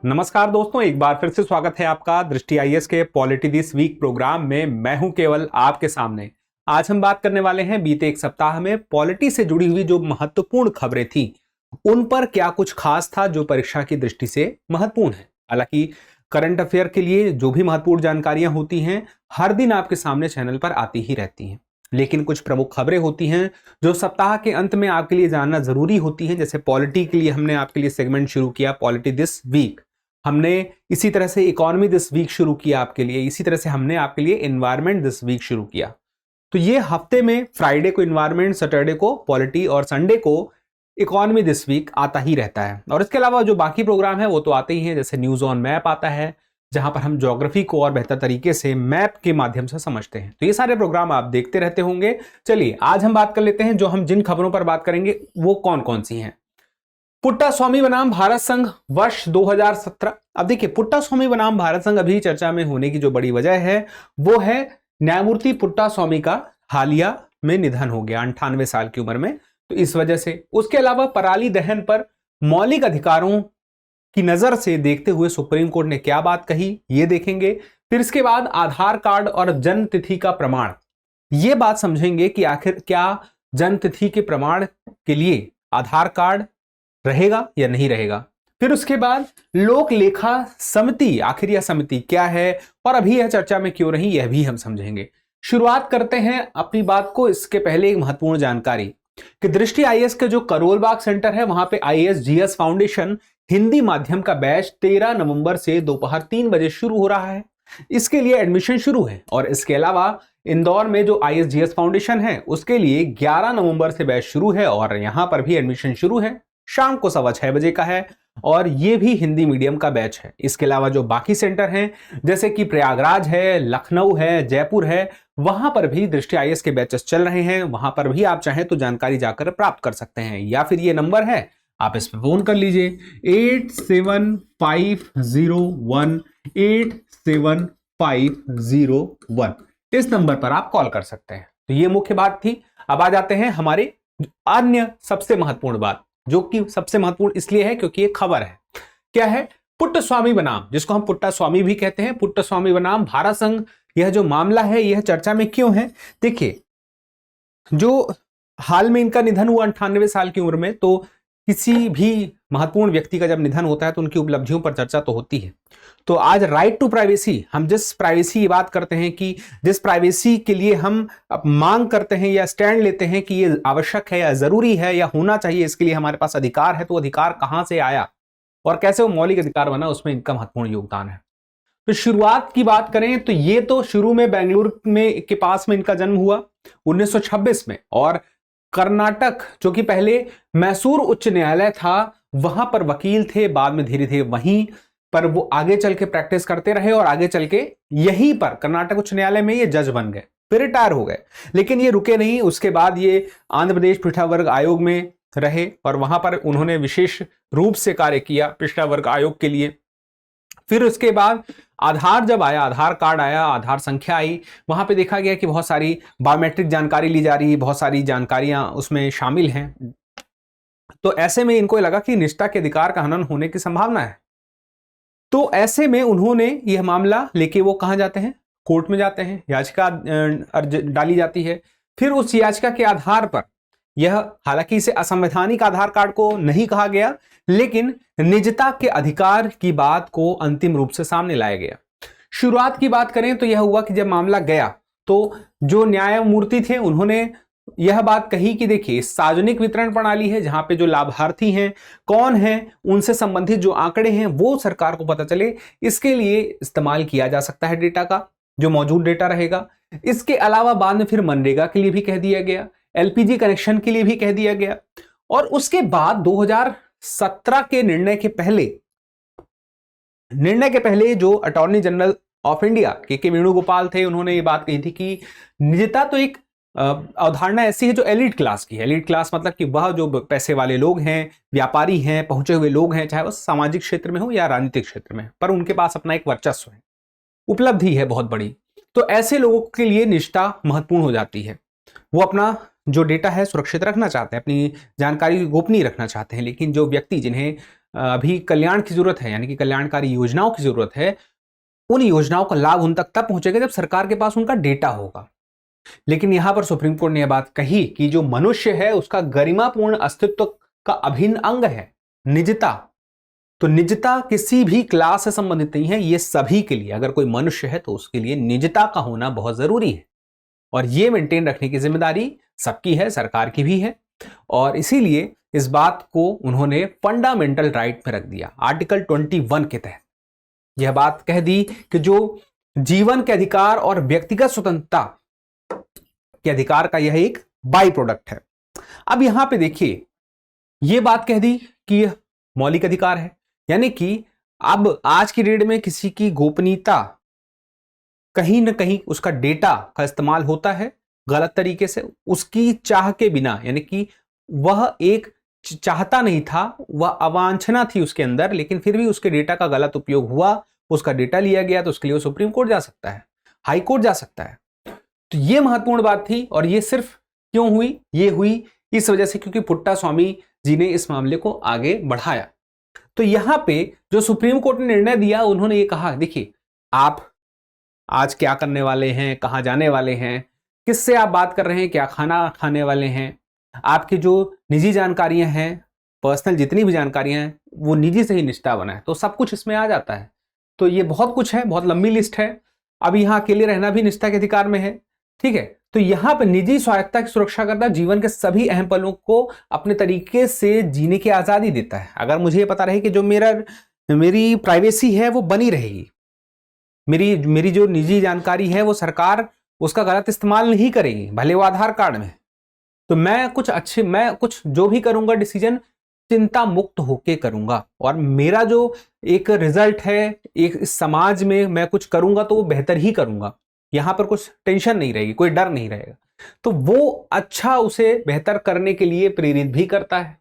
नमस्कार दोस्तों, एक बार फिर से स्वागत है आपका दृष्टि आईएएस के पॉलिटी दिस वीक प्रोग्राम में। मैं हूं केवल आपके सामने। आज हम बात करने वाले हैं बीते एक सप्ताह में पॉलिटी से जुड़ी हुई जो महत्वपूर्ण खबरें थी उन पर क्या कुछ खास था जो परीक्षा की दृष्टि से महत्वपूर्ण है। हालांकि करंट अफेयर के लिए जो भी महत्वपूर्ण जानकारियां होती हैं हर दिन आपके सामने चैनल पर आती ही रहती हैं, लेकिन कुछ प्रमुख खबरें होती हैं जो सप्ताह के अंत में आपके लिए जानना जरूरी होती हैं। जैसे पॉलिटी के लिए हमने आपके लिए सेगमेंट शुरू किया पॉलिटी दिस वीक, हमने इसी तरह से इकोनॉमी दिस वीक शुरू किया आपके लिए, इसी तरह से हमने आपके लिए एनवायरनमेंट दिस वीक शुरू किया। तो ये हफ्ते में फ्राइडे को एनवायरनमेंट, सैटरडे को पॉलिटी और संडे को इकोनॉमी दिस वीक आता ही रहता है। और इसके अलावा जो बाकी प्रोग्राम है वो तो आते ही हैं, जैसे न्यूज ऑन मैप आता है जहां पर हम ज्योग्राफी को और बेहतर तरीके से मैप के माध्यम से समझते हैं। तो ये सारे प्रोग्राम आप देखते रहते होंगे। चलिए आज हम बात कर लेते हैं, जो हम जिन खबरों पर बात करेंगे वो कौन कौन सी हैं। पुट्टास्वामी बनाम भारत संघ वर्ष 2017। अब देखिए, पुट्टास्वामी बनाम भारत संघ अभी चर्चा में होने की जो बड़ी वजह है वो है न्यायमूर्ति पुट्टास्वामी का हालिया में निधन हो गया 98 साल की उम्र में, तो इस वजह से। उसके अलावा पराली दहन पर मौलिक अधिकारों की नजर से देखते हुए सुप्रीम कोर्ट ने क्या बात कही, ये देखेंगे। फिर इसके बाद आधार कार्ड और जन्म तिथि का प्रमाण, ये बात समझेंगे कि आखिर क्या जन्म तिथि के प्रमाण के लिए आधार कार्ड रहेगा या नहीं रहेगा। फिर उसके बाद लोक लेखा समिति, आखिर यह समिति क्या है और अभी यह चर्चा में क्यों रही, यह भी हम समझेंगे। शुरुआत करते हैं अपनी बात को, इसके पहले एक महत्वपूर्ण जानकारी कि दृष्टि आईएएस के जो करोल बाग सेंटर है वहां पे आईएएस जीएस फाउंडेशन हिंदी माध्यम का बैच 13 नवंबर से दोपहर 3 बजे शुरू हो रहा है। इसके लिए एडमिशन शुरू है। और इसके अलावा इंदौर में जो आईएएस जीएस फाउंडेशन है उसके लिए 11 नवंबर से बैच शुरू है और यहां पर भी एडमिशन शुरू है। शाम को 6:15 बजे का है और यह भी हिंदी मीडियम का बैच है। इसके अलावा जो बाकी सेंटर हैं जैसे कि प्रयागराज है, लखनऊ है, जयपुर है, वहां पर भी दृष्टि आईएएस के बैचेस चल रहे हैं। वहां पर भी आप चाहें तो जानकारी जाकर प्राप्त कर सकते हैं, या फिर ये नंबर है, आप इस पर फोन कर लीजिए 8750187501। इस नंबर पर आप कॉल कर सकते हैं। तो ये मुख्य बात थी। अब आ जाते हैं हमारे अन्य सबसे महत्वपूर्ण बात, जो कि सबसे महत्वपूर्ण इसलिए है क्योंकि ये खबर है। क्या है? पुट्टास्वामी बनाम, जिसको हम पुट्टास्वामी भी कहते हैं, पुट्टास्वामी बनाम भारत संघ, यह जो मामला है यह चर्चा में क्यों है। देखिए, जो हाल में इनका निधन हुआ 98 साल की उम्र में, तो किसी भी महत्वपूर्ण व्यक्ति का जब निधन होता है तो उनकी उपलब्धियों पर चर्चा तो होती है। तो आज राइट टू प्राइवेसी, हम जिस प्राइवेसी की बात करते हैं कि जिस प्राइवेसी के लिए हम मांग करते हैं या स्टैंड लेते हैं कि ये आवश्यक है या जरूरी है या होना चाहिए, इसके लिए हमारे पास अधिकार है, तो अधिकार कहां से आया और कैसे वो मौलिक अधिकार बना, उसमें इनका महत्वपूर्ण योगदान है। तो शुरुआत की बात करें तो ये तो शुरू में बेंगलुरु में के पास में इनका जन्म हुआ 1926 में, और कर्नाटक जो कि पहले मैसूर उच्च न्यायालय था वहां पर वकील थे, बाद में धीरे धीरे वहीं पर वो आगे चल के प्रैक्टिस करते रहे और आगे चल के यहीं पर कर्नाटक उच्च न्यायालय में ये जज बन गए, फिर रिटायर हो गए। लेकिन ये रुके नहीं, उसके बाद ये आंध्र प्रदेश पिछड़ा वर्ग आयोग में रहे और वहां पर उन्होंने विशेष रूप से कार्य किया पिछड़ा वर्ग आयोग के लिए। फिर उसके बाद आधार जब आया, आधार कार्ड आया, आधार संख्या आई, वहां पे देखा गया कि बहुत सारी बायोमेट्रिक जानकारी ली जा रही है, बहुत सारी जानकारियां उसमें शामिल हैं। तो ऐसे में इनको लगा कि निष्ठा के अधिकार का हनन होने की संभावना है। तो ऐसे में उन्होंने यह मामला लेके वो कहां जाते हैं, कोर्ट में जाते हैं, याचिका डाली जाती है। फिर उस याचिका के आधार पर यह, हालांकि इसे असंवैधानिक आधार कार्ड को नहीं कहा गया, लेकिन निजता के अधिकार की बात को अंतिम रूप से सामने लाया गया। शुरुआत की बात करें तो यह हुआ कि जब मामला गया तो जो न्यायमूर्ति थे उन्होंने यह बात कही कि देखिए, सार्वजनिक वितरण प्रणाली है जहां पे जो लाभार्थी हैं, कौन हैं, उनसे संबंधित जो आंकड़े हैं वो सरकार को पता चले, इसके लिए इस्तेमाल किया जा सकता है डेटा का, जो मौजूद डेटा रहेगा। इसके अलावा बाद में फिर मनरेगा के लिए भी कह दिया गया, एलपीजी कनेक्शन के लिए भी कह दिया गया। और उसके बाद 2017 के निर्णय के पहले जो अटॉर्नी जनरल ऑफ इंडिया के वेणुगोपाल थे, उन्होंने ये बात कही थी कि निजता तो एक अवधारणा ऐसी है जो एलिट क्लास की है। एलिट क्लास मतलब कि वह जो पैसे वाले लोग हैं, व्यापारी हैं, पहुंचे हुए लोग हैं, चाहे वह सामाजिक क्षेत्र में हो या राजनीतिक क्षेत्र में, पर उनके पास अपना एक वर्चस्व है, उपलब्धि है बहुत बड़ी। तो ऐसे लोगों के लिए निष्ठा महत्वपूर्ण हो जाती है। वो अपना जो डेटा है सुरक्षित रखना चाहते हैं, अपनी जानकारी गोपनीय रखना चाहते हैं। लेकिन जो व्यक्ति जिन्हें अभी कल्याण की जरूरत है, यानी कि कल्याणकारी योजनाओं की जरूरत है, उन योजनाओं का लाभ उन तक तब पहुंचेगा जब सरकार के पास उनका डेटा होगा। लेकिन यहां पर सुप्रीम कोर्ट ने यह बात कही कि जो मनुष्य है उसका गरिमापूर्ण अस्तित्व का अभिन्न अंग है निजता। तो निजता किसी भी क्लास से संबंधित नहीं है, ये सभी के लिए, अगर कोई मनुष्य है तो उसके लिए निजता का होना बहुत जरूरी है, और ये मेंटेन रखने की जिम्मेदारी सबकी है, सरकार की भी है। और इसीलिए इस बात को उन्होंने फंडामेंटल राइट में रख दिया, आर्टिकल 21 के तहत यह बात कह दी कि जो जीवन के अधिकार और व्यक्तिगत स्वतंत्रता के अधिकार का यह एक बाई प्रोडक्ट है। अब यहां पे देखिए, यह बात कह दी कि यह मौलिक अधिकार है, यानी कि अब आज की डेट में किसी की गोपनीयता, कहीं ना कहीं उसका डेटा का इस्तेमाल होता है गलत तरीके से, उसकी चाह के बिना, यानी कि वह एक चाहता नहीं था, वह अवांछना थी उसके अंदर, लेकिन फिर भी उसके डेटा का गलत उपयोग हुआ, उसका डेटा लिया गया, तो उसके लिए वो सुप्रीम कोर्ट जा सकता है, हाई कोर्ट जा सकता है। तो ये महत्वपूर्ण बात थी, और ये सिर्फ क्यों हुई? ये हुई इस वजह से क्योंकि पुट्टा स्वामी जी ने इस मामले को आगे बढ़ाया। तो यहां पे जो सुप्रीम कोर्ट ने निर्णय दिया, उन्होंने ये कहा, देखिए आप आज क्या करने वाले हैं, कहां जाने वाले हैं, किससे आप बात कर रहे हैं, क्या खाना खाने वाले हैं, आपकी जो निजी जानकारियां हैं, पर्सनल जितनी भी जानकारियां हैं, वो निजी से ही निष्ठा बना है, तो सब कुछ इसमें आ जाता है। तो ये बहुत कुछ है, बहुत लंबी लिस्ट है। अब यहाँ अकेले रहना भी निष्ठा के अधिकार में है, ठीक है। तो यहाँ पर निजी स्वायत्तता की सुरक्षा करता है, जीवन के सभी अहम पलों को अपने तरीके से जीने की आजादी देता है। अगर मुझे ये पता रहे कि जो मेरी प्राइवेसी है वो बनी रहेगी, मेरी जो निजी जानकारी है वो सरकार उसका गलत इस्तेमाल नहीं करेगी, भले वो आधार कार्ड में, तो मैं कुछ जो भी करूंगा डिसीजन चिंता मुक्त होके करूंगा, और मेरा जो एक रिजल्ट है, एक इस समाज में मैं कुछ करूंगा तो वो बेहतर ही करूंगा, यहां पर कुछ टेंशन नहीं रहेगी, कोई डर नहीं रहेगा, तो वो अच्छा उसे बेहतर करने के लिए प्रेरित भी करता है।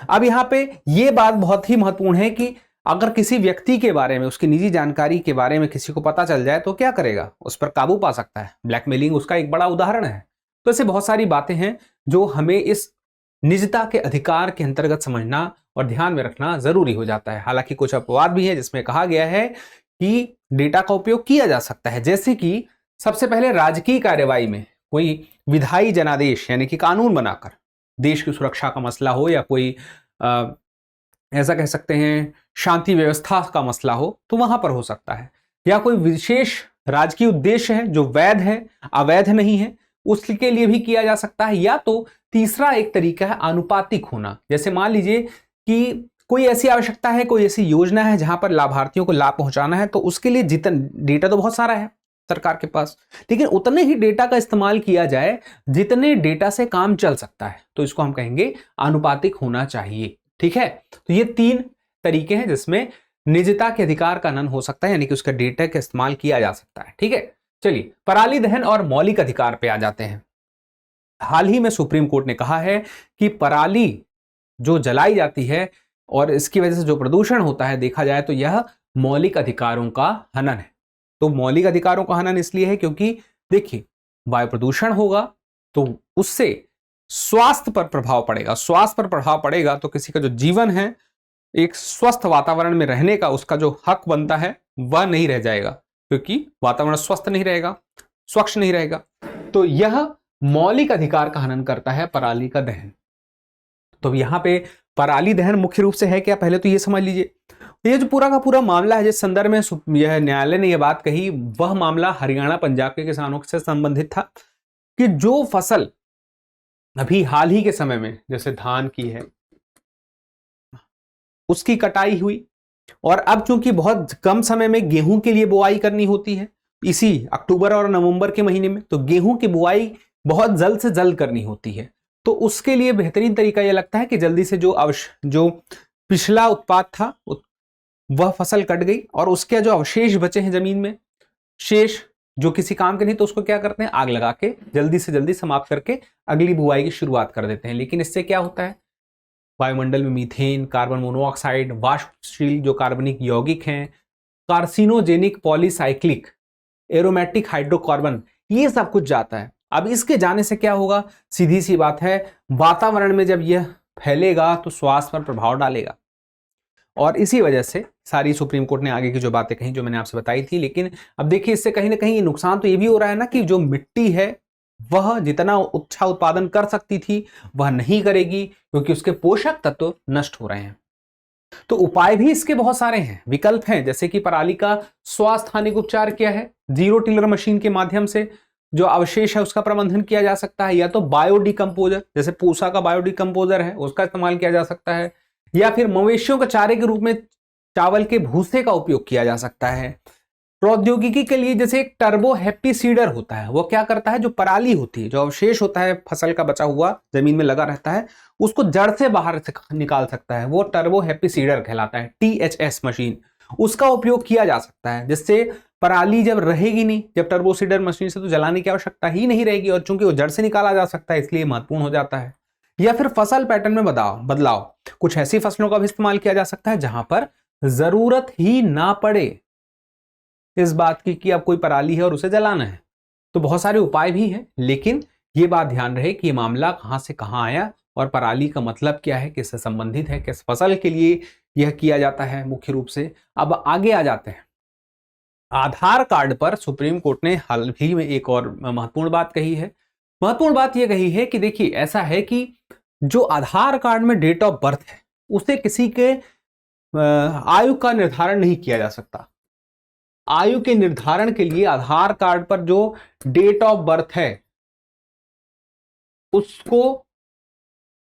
अब यहां पे ये बात बहुत ही महत्वपूर्ण है कि अगर किसी व्यक्ति के बारे में, उसकी निजी जानकारी के बारे में किसी को पता चल जाए तो क्या करेगा? उस पर काबू पा सकता है। ब्लैकमेलिंग उसका एक बड़ा उदाहरण है। तो ऐसे बहुत सारी बातें हैं जो हमें इस निजता के अधिकार के अंतर्गत समझना और ध्यान में रखना जरूरी हो जाता है। हालांकि कुछ अपवाद भी है जिसमें कहा गया है कि डेटा का उपयोग किया जा सकता है, जैसे कि सबसे पहले राजकीय कार्यवाही में कोई विधायी जनादेश यानी कि कानून बनाकर देश की सुरक्षा का मसला हो, या कोई ऐसा कह सकते हैं शांति व्यवस्था का मसला हो, तो वहां पर हो सकता है, या कोई विशेष राजकीय उद्देश्य है जो वैध है, अवैध नहीं है, उसके लिए भी किया जा सकता है। या तो तीसरा एक तरीका है आनुपातिक होना, जैसे मान लीजिए कि कोई ऐसी आवश्यकता है, कोई ऐसी योजना है जहां पर लाभार्थियों को लाभ पहुंचाना है, तो उसके लिए डेटा तो बहुत सारा है सरकार के पास, लेकिन उतने ही डेटा का इस्तेमाल किया जाए जितने डेटा से काम चल सकता है, तो इसको हम कहेंगे आनुपातिक होना चाहिए। ठीक है, तो ये 3 तरीके हैं जिसमें निजता के अधिकार का हनन हो सकता है, यानी कि उसका डेटा का इस्तेमाल किया जा सकता है। ठीक है, चलिए पराली दहन और मौलिक अधिकार पे आ जाते हैं। हाल ही में सुप्रीम कोर्ट ने कहा है कि पराली जो जलाई जाती है और इसकी वजह से जो प्रदूषण होता है, देखा जाए तो यह मौलिक अधिकारों का हनन है। तो मौलिक अधिकारों का हनन इसलिए है क्योंकि देखिए वायु प्रदूषण होगा तो उससे स्वास्थ्य पर प्रभाव पड़ेगा, स्वास्थ्य पर प्रभाव पड़ेगा तो किसी का जो जीवन है, एक स्वस्थ वातावरण में रहने का उसका जो हक बनता है वह नहीं रह जाएगा, क्योंकि वातावरण स्वस्थ नहीं रहेगा, स्वच्छ नहीं रहेगा। तो यह मौलिक अधिकार का हनन करता है पराली का दहन। तो यहां पे पराली दहन मुख्य रूप से है क्या, पहले तो ये समझ लीजिए। ये जो पूरा का पूरा मामला है जिस संदर्भ में यह न्यायालय ने यह बात कही, वह मामला हरियाणा पंजाब के किसानों से संबंधित था कि जो फसल अभी हाल ही के समय में जैसे धान की है उसकी कटाई हुई, और अब चूंकि बहुत कम समय में गेहूं के लिए बुआई करनी होती है, इसी अक्टूबर और नवंबर के महीने में, तो गेहूं की बुआई बहुत जल्द से जल्द करनी होती है। तो उसके लिए बेहतरीन तरीका यह लगता है कि जल्दी से जो पिछला उत्पाद था वह फसल कट गई, और उसके जो अवशेष बचे हैं जमीन में, शेष जो किसी काम के नहीं, तो उसको क्या करते हैं, आग लगा के जल्दी से जल्दी समाप्त करके अगली बुआई की शुरुआत कर देते हैं। लेकिन इससे क्या होता है, वायुमंडल में मीथेन, कार्बन मोनोऑक्साइड, वाष्पशील जो कार्बनिक यौगिक हैं, कार्सिनोजेनिक पॉलीसाइक्लिक एरोमेटिक हाइड्रोकार्बन, ये सब कुछ जाता है। अब इसके जाने से क्या होगा, सीधी सी बात है, वातावरण में जब यह फैलेगा तो स्वास्थ्य पर प्रभाव डालेगा। और इसी वजह से सारी सुप्रीम कोर्ट ने आगे की जो बातें कही जो मैंने आपसे बताई थी। लेकिन अब देखिए इससे कहीं ना कहीं नुकसान तो ये भी हो रहा है ना कि जो मिट्टी है वह जितना अच्छा उत्पादन कर सकती थी वह नहीं करेगी, क्योंकि उसके पोषक तत्व नष्ट हो रहे हैं। तो उपाय भी इसके बहुत सारे हैं, विकल्प हैं, जैसे कि पराली का स्वास्थ्य हानिक उपचार क्या है, जीरो टिलर मशीन के माध्यम से जो अवशेष है उसका प्रबंधन किया जा सकता है, या तो बायोडिकम्पोजर जैसे पूसा का बायोडिकम्पोजर है उसका इस्तेमाल किया जा सकता है, या फिर मवेशियों के चारे के रूप में चावल के भूसे का उपयोग किया जा सकता है। प्रौद्योगिकी के लिए जैसे एक टर्बो हैप्पी सीडर होता है, वो क्या करता है, जो पराली होती है, जो अवशेष होता है फसल का बचा हुआ जमीन में लगा रहता है, उसको जड़ से बाहर से निकाल सकता है, वो टर्बो हैप्पी सीडर कहलाता है, THS मशीन, उसका उपयोग किया जा सकता है, जिससे पराली जब रहेगी नहीं, जब टर्बो सीडर मशीन से तो जलाने की आवश्यकता ही नहीं रहेगी, और चूंकि वो जड़ से निकाला जा सकता है इसलिए महत्वपूर्ण हो जाता है। या फिर फसल पैटर्न में बदलाव, कुछ ऐसी फसलों का भी इस्तेमाल किया जा सकता है जहां पर जरूरत ही ना पड़े इस बात की कि अब कोई पराली है और उसे जलाना है। तो बहुत सारे उपाय भी हैं, लेकिन ये बात ध्यान रहे कि ये मामला कहां से कहां आया और पराली का मतलब क्या है, किससे संबंधित है, किस फसल के लिए यह किया जाता है मुख्य रूप से। अब आगे आ जाते हैं, आधार कार्ड पर सुप्रीम कोर्ट ने हाल ही में एक और महत्वपूर्ण बात कही है। महत्वपूर्ण बात यह कही है कि देखिए ऐसा है कि जो आधार कार्ड में डेट ऑफ बर्थ है उसे किसी के आयु का निर्धारण नहीं किया जा सकता। आयु के निर्धारण के लिए आधार कार्ड पर जो डेट ऑफ बर्थ है उसको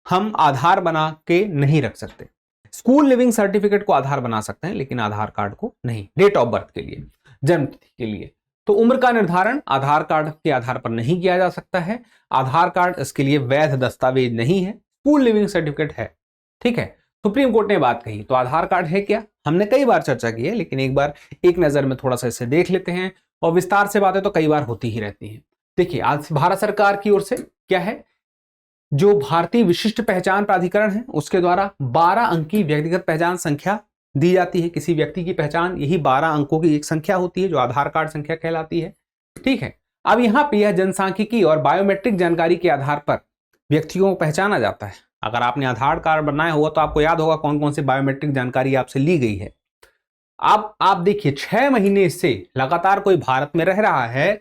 हम आधार बना के नहीं रख सकते। स्कूल लिविंग सर्टिफिकेट को आधार बना सकते हैं लेकिन आधार कार्ड को नहीं, डेट ऑफ बर्थ के लिए, जन्म तिथि के लिए। तो उम्र का निर्धारण आधार कार्ड के आधार पर नहीं किया जा सकता है। आधार कार्ड इसके लिए वैध दस्तावेज नहीं है, स्कूल लिविंग सर्टिफिकेट है। ठीक है, सुप्रीम कोर्ट ने बात कही। तो आधार कार्ड है क्या, हमने कई बार चर्चा की है, लेकिन एक बार एक नजर में थोड़ा सा इसे देख लेते हैं, और विस्तार से बातें तो कई बार होती ही रहती हैं। देखिए आज भारत सरकार की ओर से क्या है, जो भारतीय विशिष्ट पहचान प्राधिकरण है उसके द्वारा 12 अंक की व्यक्तिगत पहचान संख्या दी जाती है। किसी व्यक्ति की पहचान यही 12 अंकों की एक संख्या होती है जो आधार कार्ड संख्या कहलाती है। ठीक है, अब यहां पर यह जनसांख्यिकी और बायोमेट्रिक जानकारी के आधार पर व्यक्तियों को पहचाना जाता है। अगर आपने आधार कार्ड बनाया हुआ तो आपको याद होगा कौन कौन सी बायोमेट्रिक जानकारी आपसे ली गई है। अब आप देखिए 6 महीने से लगातार कोई भारत में रह रहा है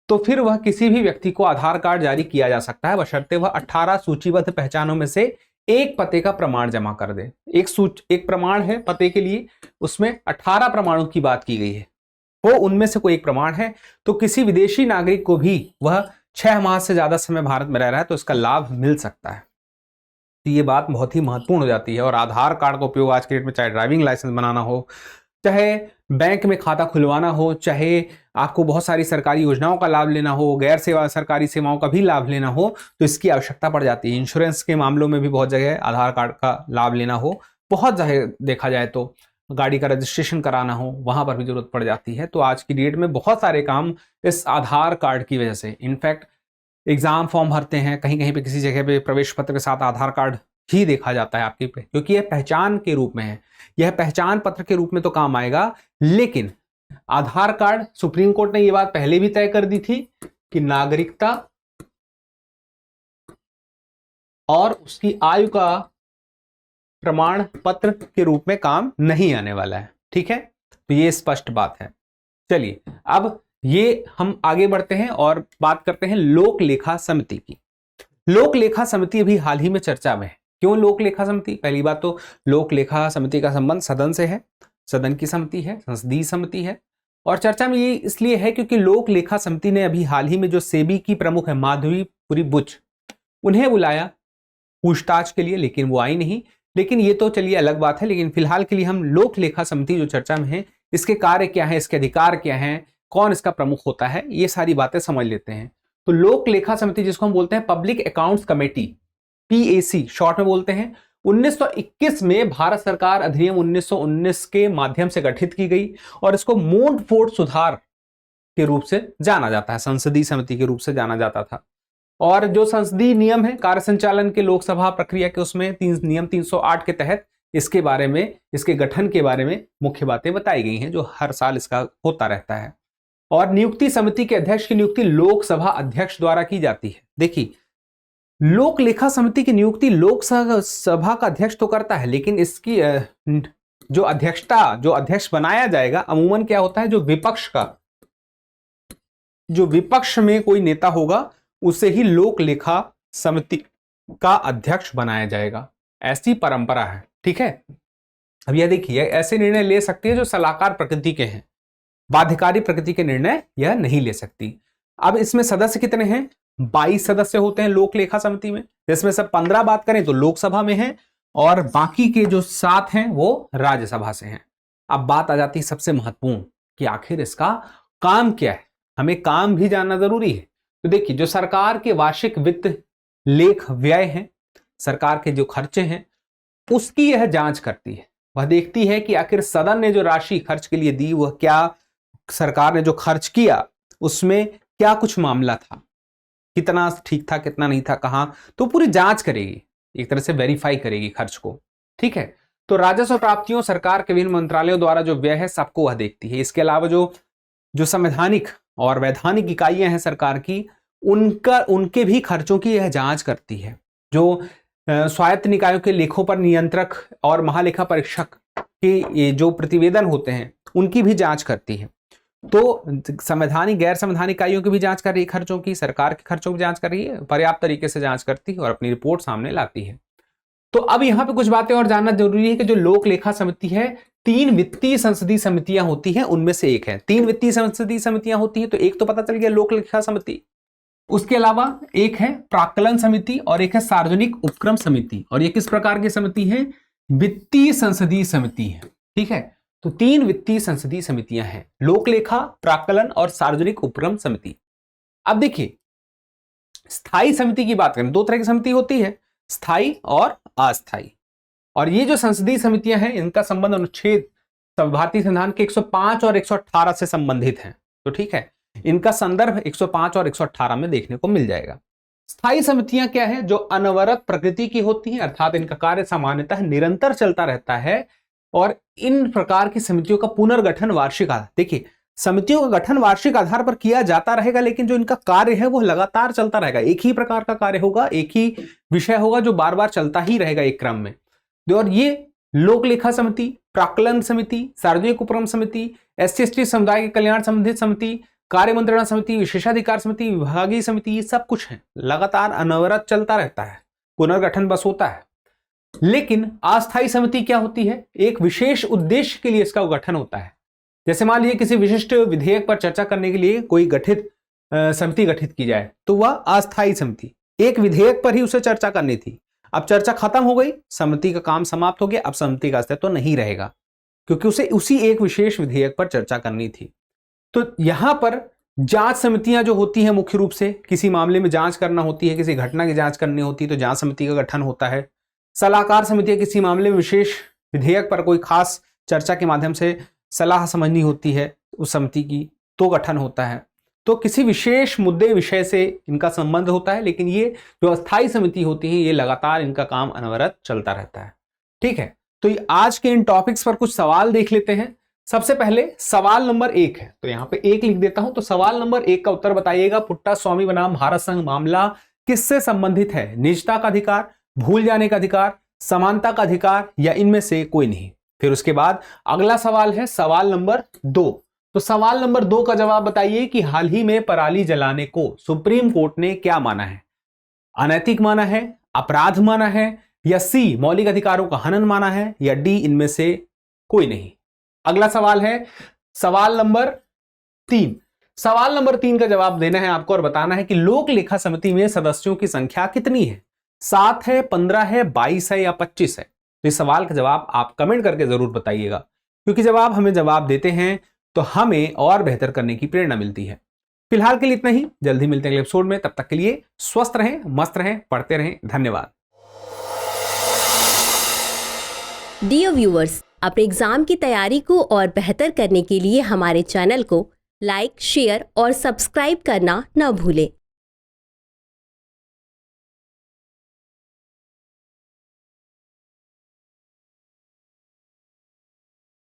तो फिर वह किसी भी व्यक्ति को आधार कार्ड जारी किया जा सकता है, बशर्ते वह 18 सूचीबद्ध पहचानों में से एक पते का प्रमाण जमा कर दे। एक प्रमाण है पते के लिए, उसमें 18 प्रमाणों की बात की गई है, वो उनमें से कोई एक प्रमाण है। तो किसी विदेशी नागरिक को भी वह 6 माह से ज्यादा समय भारत में रह रहा है तो इसका लाभ मिल सकता है। तो ये बात बहुत ही महत्वपूर्ण हो जाती है। और आधार कार्ड का उपयोग आज के डेट में चाहे ड्राइविंग लाइसेंस बनाना हो, चाहे बैंक में खाता खुलवाना हो, चाहे आपको बहुत सारी सरकारी योजनाओं का लाभ लेना हो, गैर सेवा सरकारी सेवाओं का भी लाभ लेना हो, तो इसकी आवश्यकता पड़ जाती है। इंश्योरेंस के मामलों में भी बहुत जगह आधार कार्ड का लाभ लेना हो, बहुत जगह देखा जाए तो गाड़ी का रजिस्ट्रेशन कराना हो, वहां पर भी जरूरत पड़ जाती है। तो आज की डेट में बहुत सारे काम इस आधार कार्ड की वजह से, इनफैक्ट एग्जाम फॉर्म भरते हैं कहीं कहीं पे किसी जगह पे प्रवेश पत्र के साथ आधार कार्ड ही देखा जाता है आपकी पे, क्योंकि यह पहचान के रूप में है, यह पहचान पत्र के रूप में तो काम आएगा। लेकिन आधार कार्ड, सुप्रीम कोर्ट ने यह बात पहले भी तय कर दी थी कि नागरिकता और उसकी आयु का प्रमाण पत्र के रूप में काम नहीं आने वाला है। ठीक है, तो ये स्पष्ट बात है। चलिए अब ये हम आगे बढ़ते हैं और बात करते हैं लोक लेखा समिति की। लोक लेखा समिति अभी हाल ही में चर्चा में है। क्यों लोक लेखा समिति? पहली बात तो लोक लेखा समिति का संबंध सदन से है, सदन की समिति है, संसदीय समिति है। और चर्चा में ये इसलिए है क्योंकि लोक लेखा समिति ने अभी हाल ही में जो सेबी की प्रमुख है माधवीपुरी बुच, उन्हें बुलाया पूछताछ के लिए, लेकिन वो आई नहीं। लेकिन ये तो चलिए अलग बात है, लेकिन फिलहाल के लिए हम लोक लेखा समिति जो चर्चा में है, इसके कार्य क्या है, इसके अधिकार क्या है, कौन इसका प्रमुख होता है, ये सारी बातें समझ लेते हैं। तो लोक लेखा समिति जिसको हम बोलते हैं public accounts committee, PAC short में बोलते हैं, 1921 में भारत सरकार अधिनियम 1919 के माध्यम से गठित की गई और इसको मोंटफोर्ट सुधार के रूप से जाना जाता है, संसदीय समिति के रूप से जाना जाता था। और जो संसदीय नियम है कार्य संचालन के लोकसभा प्रक्रिया के, उसमें नियम 308 के तहत इसके बारे में, इसके गठन के बारे में मुख्य बातें बताई गई हैं जो हर साल इसका होता रहता है। और नियुक्ति समिति के अध्यक्ष की नियुक्ति लोकसभा अध्यक्ष द्वारा की जाती है। देखिए लोक लेखा समिति की नियुक्ति लोकसभा का अध्यक्ष तो करता है, लेकिन इसकी जो अध्यक्ष बनाया जाएगा, अमूमन क्या होता है, जो विपक्ष में कोई नेता होगा उसे ही लोक लेखा समिति का अध्यक्ष बनाया जाएगा। ऐसी परंपरा है, ठीक है। अब यह देखिए, ऐसे निर्णय ले सकती है जो सलाहकार प्रकृति के हैं, बाध्यकारी प्रकृति के निर्णय यह नहीं ले सकती। अब इसमें सदस्य कितने हैं? 22 सदस्य होते हैं लोक लेखा समिति में, जिसमें से 15 बात करें तो लोकसभा में है और बाकी के जो 7 हैं वो राज्यसभा से हैं। अब बात आ जाती है सबसे महत्वपूर्ण कि आखिर इसका काम क्या है। हमें काम भी जानना जरूरी है। तो देखिए, जो सरकार के वार्षिक वित्त लेख व्यय हैं, सरकार के जो खर्चे हैं, उसकी यह जांच करती है। वह देखती है कि आखिर सदन ने जो राशि खर्च के लिए दी, वह क्या सरकार ने जो खर्च किया उसमें क्या कुछ मामला था, कितना ठीक था, कितना नहीं था, कहां, तो पूरी जांच करेगी, एक तरह से वेरीफाई करेगी खर्च को, ठीक है। तो राजस्व प्राप्तियों, सरकार के विभिन्न मंत्रालयों द्वारा जो व्यय है सबको वह देखती है। इसके अलावा जो संवैधानिक और वैधानिक इकाइयां हैं सरकार की, उनके भी खर्चों की यह जांच करती है। जो स्वायत्त निकायों के लेखों पर नियंत्रक और महालेखा परीक्षक के जो प्रतिवेदन होते हैं उनकी भी जांच करती है। तो संवैधानिक गैर संवैधानिक इकाइयों की भी जांच कर रही है, खर्चों की, सरकार के खर्चों की जांच कर रही है, पर्याप्त तरीके से जांच करती है और अपनी रिपोर्ट सामने लाती है। तो अब यहाँ पे कुछ बातें और जानना जरूरी है कि जो लोक लेखा समिति है, 3 वित्तीय संसदीय समितियां होती हैं, उनमें से एक है। 3 वित्तीय संसदीय समितियां होती हैं, तो एक तो पता चल गया लोक लेखा समिति, उसके अलावा एक है प्राक्कलन समिति और एक है सार्वजनिक उपक्रम समिति। और ये किस प्रकार की समिति है? वित्तीय संसदीय समिति है, ठीक है। तो 3 वित्तीय संसदीय समितियां हैं, लोक लेखा, प्राक्कलन और सार्वजनिक उपक्रम समिति। अब देखिए, स्थायी समिति की बात करें, 2 तरह की समिति होती है, स्थायी और अस्थायी। और ये जो संसदीय समितियां हैं, इनका संबंध अनुच्छेद भारतीय संविधान के 105 और 118 से संबंधित है। तो ठीक है, इनका संदर्भ 105 और 118 में देखने को मिल जाएगा। स्थायी समितियां क्या है? जो अनवरत प्रकृति की होती हैं, अर्थात इनका कार्य सामान्यतः निरंतर चलता रहता है और इन प्रकार की समितियों का पुनर्गठन वार्षिक आधार, देखिए समितियों का गठन वार्षिक आधार पर किया जाता रहेगा, लेकिन जो इनका कार्य है वो लगातार चलता रहेगा। एक ही प्रकार का कार्य होगा, एक ही विषय होगा जो बार बार चलता ही रहेगा एक क्रम में। और ये लोक लेखा समिति, प्राक्कलन समिति, सार्वजनिक उपक्रम समिति, SC/ST समुदाय के कल्याण संबंधित समिति, कार्य मंत्रणा समिति, विशेषाधिकार समिति, विभागीय समिति, ये सब कुछ है, लगातार अनवरत चलता रहता है, पुनर्गठन बस होता है। लेकिन अस्थायी समिति क्या होती है? एक विशेष उद्देश्य के लिए इसका गठन होता है। जैसे मान लीजिए किसी विशिष्ट विधेयक पर चर्चा करने के लिए कोई समिति गठित की जाए, तो वह अस्थायी समिति, एक विधेयक पर ही उसे चर्चा करनी थी, अब चर्चा खत्म हो गई, समिति का काम समाप्त हो गया, अब समिति का अस्तित्व तो नहीं रहेगा, क्योंकि उसे उसी एक विशेष विधेयक पर चर्चा करनी थी। तो यहां पर जांच समितियां जो होती हैं, मुख्य रूप से किसी मामले में जांच करना होती है, किसी घटना की जांच करनी होती है, तो जांच समिति का गठन होता है। सलाहकार समितियां किसी मामले में विशेष विधेयक पर कोई खास चर्चा के माध्यम से सलाह समझनी होती है उस समिति की, तो गठन होता है। तो किसी विशेष मुद्दे विषय से इनका संबंध होता है, लेकिन ये जो अस्थायी समिति होती है, ये लगातार इनका काम अनवरत चलता रहता है। ठीक है, तो आज के इन टॉपिक्स पर कुछ सवाल देख लेते हैं। सबसे पहले सवाल नंबर 1 है, तो यहाँ पे 1 लिख देता हूं। तो सवाल नंबर 1 का उत्तर बताइएगा, पुट्टा स्वामी बनाम भारत संघ मामला किससे संबंधित है? निजता का अधिकार, भूल जाने का अधिकार, समानता का अधिकार, या इनमें से कोई नहीं। फिर उसके बाद अगला सवाल है सवाल नंबर 2। तो सवाल नंबर 2 का जवाब बताइए कि हाल ही में पराली जलाने को सुप्रीम कोर्ट ने क्या माना है? अनैतिक माना है, अपराध माना है, या सी मौलिक अधिकारों का हनन माना है, या डी इनमें से कोई नहीं। अगला सवाल है सवाल नंबर 3। सवाल नंबर 3 का जवाब देना है आपको और बताना है कि लोक लेखा समिति में सदस्यों की संख्या कितनी है? 7 है, 15 है, 22 है, या 25 है? तो इस सवाल का जवाब आप कमेंट करके जरूर बताइएगा, क्योंकि जब आप हमें जवाब देते हैं तो हमें और बेहतर करने की प्रेरणा मिलती है। फिलहाल के लिए इतना ही, जल्दी मिलते हैं अगले एपिसोड में। तब तक के लिए स्वस्थ रहें, मस्त रहें, पढ़ते रहें। धन्यवाद। डियर व्यूअर्स, अपने एग्जाम की तैयारी को और बेहतर करने के लिए हमारे चैनल को लाइक, शेयर और सब्सक्राइब करना न भूलें।